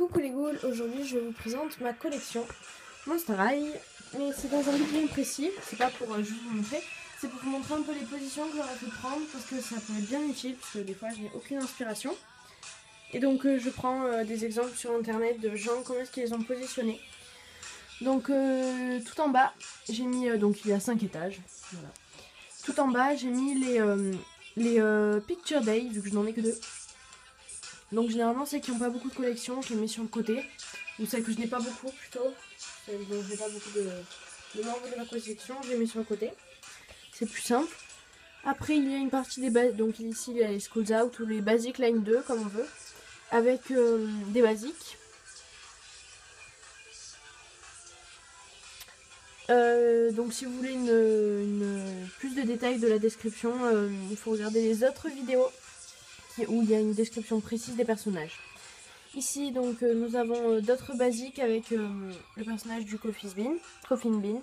Coucou les ghouls, aujourd'hui je vous présente ma collection Monster High, mais c'est dans un but bien précis, c'est pas pour juste vous montrer, c'est pour vous montrer un peu les positions que j'aurais pu prendre parce que ça peut être bien utile, parce que des fois je n'ai aucune inspiration. Et donc je prends des exemples sur internet de gens, comment est-ce qu'ils les ont positionnés. Donc tout en bas, j'ai mis, donc il y a 5 étages, voilà. Tout en bas j'ai mis les Picture Day, vu que je n'en ai que 2. Donc généralement celles qui n'ont pas beaucoup de collection, je les mets sur le côté. Ou celles que je n'ai pas beaucoup plutôt. Celles dont je n'ai pas beaucoup de membres de ma collection, je les mets sur le côté. C'est plus simple. Après il y a une partie des bases, donc ici il y a les Schools Out ou les Basic Line 2 comme on veut. Avec des basiques. Donc si vous voulez plus de détails de la description, il faut regarder les autres vidéos où il y a une description précise des personnages. Ici donc nous avons d'autres basiques avec le personnage du Coffin Bean.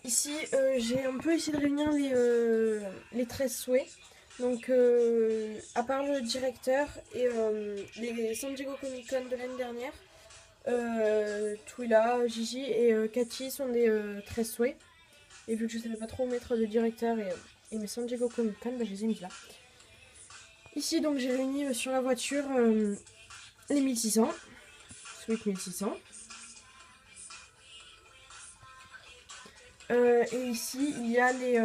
Ici j'ai un peu essayé de réunir les 13 souhaits. Donc à part le directeur et les San Diego Comic Con de l'année dernière, Twila, Gigi et Cathy sont des 13 souhaits. Et vu que je savais pas trop où mettre le directeur et mes San Diego Comic Con, bah, je les ai mis là. Ici donc j'ai réuni sur la voiture les 1600, Sweet 1600. Et ici il y a les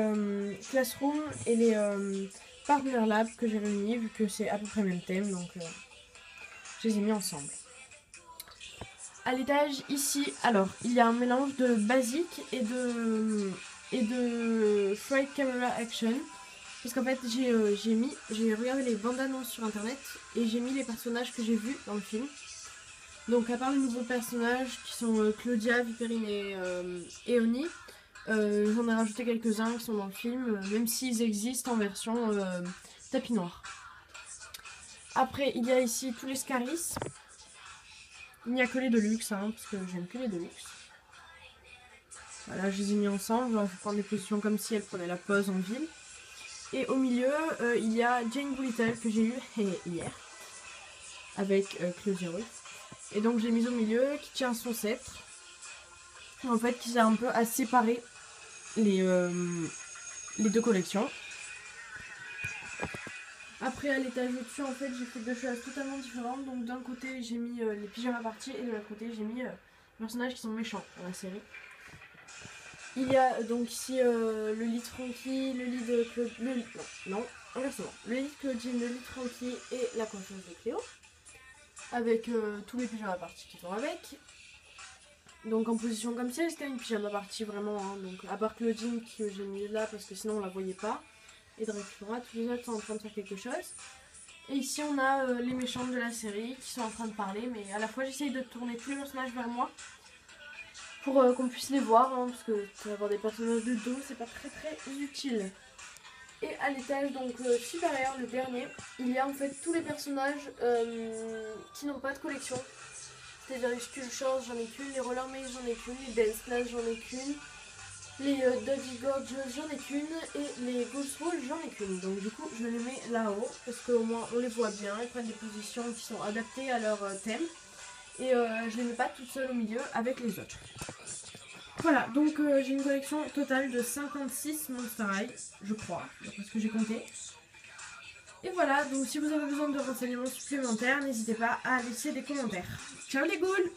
Classroom et les Partner Lab que j'ai réunis vu que c'est à peu près le même thème, donc je les ai mis ensemble. À l'étage ici, alors il y a un mélange de basique et de Fright Camera Action. Parce qu'en fait j'ai regardé les bandes annonces sur internet et j'ai mis les personnages que j'ai vus dans le film. Donc à part les nouveaux personnages qui sont Claudia, Viperine et Oni, j'en ai rajouté quelques-uns qui sont dans le film, même s'ils existent en version tapis noir. Après il y a ici tous les Scaris. Il n'y a que les Deluxe, hein, parce que j'aime que les Deluxe. Voilà, je les ai mis ensemble, je vais prendre des positions comme si elle prenait la pause en ville. Et au milieu, il y a Jane Little que j'ai eu hier, avec Claudia Ruth. Et donc je l'ai mise au milieu, qui tient son sceptre. En fait, qui sert un peu à séparer les deux collections. Après, à l'étage au-dessus, en fait, j'ai fait deux choses totalement différentes. Donc d'un côté, j'ai mis les pyjamas parties et de l'autre côté, j'ai mis les personnages qui sont méchants dans la série. Il y a donc ici le lead Frankie, le lead Claudine, inversement. Le lead Claudine, le lead Frankie et la confiance de Cléo. Avec tous les pyjamas parties qui vont avec. Donc en position comme ça, c'était une pyjama partie vraiment. Hein, donc à part Claudine que j'ai mis là parce que sinon on la voyait pas. Et Dracula, tous les autres sont en train de faire quelque chose. Et ici on a les méchants de la série qui sont en train de parler. Mais à la fois j'essaye de tourner tous les personnages vers moi. Pour qu'on puisse les voir, hein, parce que avoir des personnages de dos, c'est pas très utile. Et à l'étage donc supérieur, le dernier, il y a en fait tous les personnages qui n'ont pas de collection. C'est-à-dire les Skullshores, j'en ai qu'une, les Roller Maze, j'en ai qu'une, les Dance Class, j'en ai qu'une, les Dodgy Gorgeous, j'en ai qu'une, et les Ghost Roll, j'en ai qu'une. Donc du coup, je les mets là-haut, parce qu'au moins on les voit bien, ils prennent des positions qui sont adaptées à leur thème. Et je les mets pas toutes seules au milieu avec les autres. Voilà, donc j'ai une collection totale de 56 Monster High, je crois, d'après ce que j'ai compté. Et voilà, donc si vous avez besoin de renseignements supplémentaires, n'hésitez pas à laisser des commentaires. Ciao les ghouls!